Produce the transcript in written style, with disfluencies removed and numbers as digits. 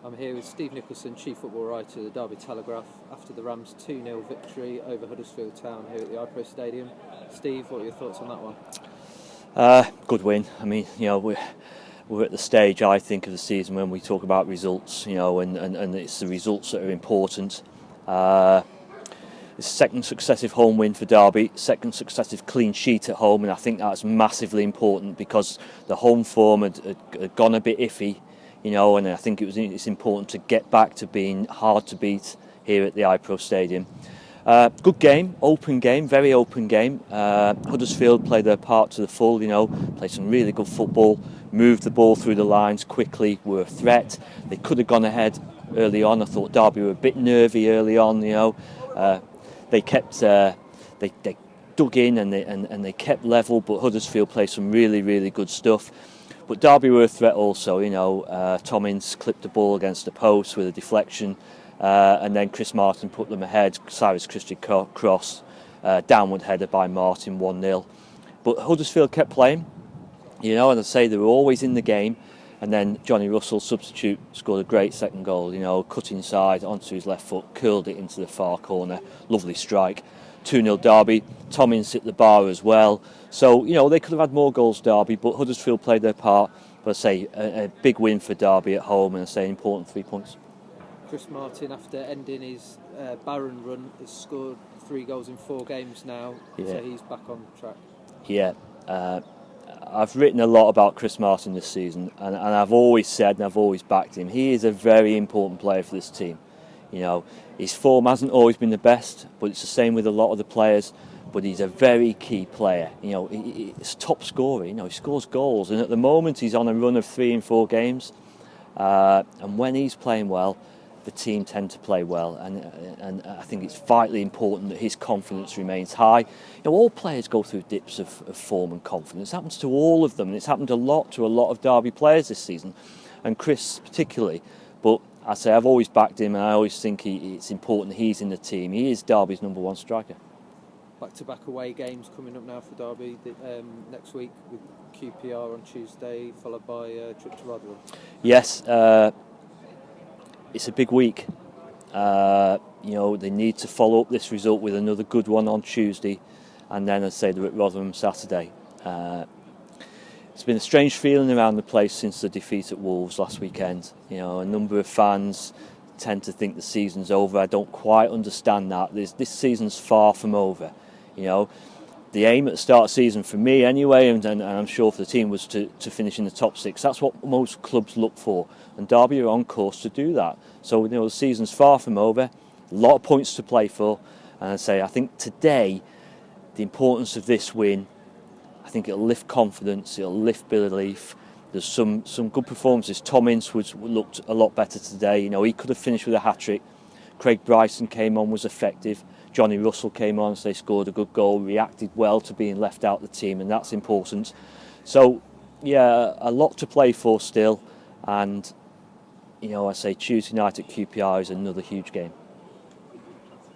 I'm here with Steve Nicholson, Chief Football Writer of the Derby Telegraph, after the Rams' 2-0 victory over Huddersfield Town here at the iPro Stadium. Steve, what are your thoughts on that one? Good win. I mean, we're at the stage, I think, of the season when we talk about results, and it's the results that are important. It's a second successive home win for Derby, second successive clean sheet at home, and I think that's massively important because the home form had gone a bit iffy, and I think it's important to get back to being hard to beat here at the iPro Stadium. Good game, open game, very open game. Huddersfield played their part to the full, played some really good football, moved the ball through the lines quickly, were a threat. They could have gone ahead early on. I thought Derby were a bit nervy early on, They kept, they dug in and they kept level, but Huddersfield played some really, really good stuff. But Derby were a threat also, Tom Ince clipped the ball against the post with a deflection, and then Chris Martin put them ahead. Cyrus Christie cross, downward header by Martin, 1-0. But Huddersfield kept playing, and I say they were always in the game. And then Johnny Russell, substitute, scored a great second goal, cut inside onto his left foot, curled it into the far corner. Lovely strike. 2-0 Derby. Tom Ince hit the bar as well. So, they could have had more goals, Derby, but Huddersfield played their part. But I say, a big win for Derby at home, and I say, important 3 points. Chris Martin, after ending his barren run, has scored 3 goals in 4 games now, so he's back on track. Yeah. I've written a lot about Chris Martin this season, and I've always said and I've always backed him. He is a very important player for this team. His form hasn't always been the best, but it's the same with a lot of the players. But he's a very key player. He's a top scorer. He scores goals, and at the moment he's on a run of 3 in 4 games. And when he's playing well, the team tend to play well, and I think it's vitally important that his confidence remains high. All players go through dips of form and confidence. It happens to all of them, and it's happened a lot to a lot of Derby players this season, and Chris particularly. But I say I've always backed him, and I always think it's important he's in the team. He is Derby's number 1 striker. Back-to-back away games coming up now for Derby next week with QPR on Tuesday, followed by a trip to Rotherham. Yes. It's a big week. They need to follow up this result with another good one on Tuesday, and then, as I say, they're at Rotherham Saturday. It's been a strange feeling around the place since the defeat at Wolves last weekend. A number of fans tend to think the season's over. I don't quite understand that. This season's far from over. The aim at the start of the season for me anyway, and I'm sure for the team, was to finish in the top 6. That's what most clubs look for, and Derby are on course to do that. So the season's far from over, a lot of points to play for, and I think today the importance of this win, I think it'll lift confidence, it'll lift belief. There's some good performances. Tom Ince looked a lot better today. He could have finished with a hat-trick. Craig Bryson came on, was effective. Johnny Russell came on, so they scored a good goal, reacted well to being left out of the team, and that's important. So, a lot to play for still, and, I say Tuesday night at QPR is another huge game.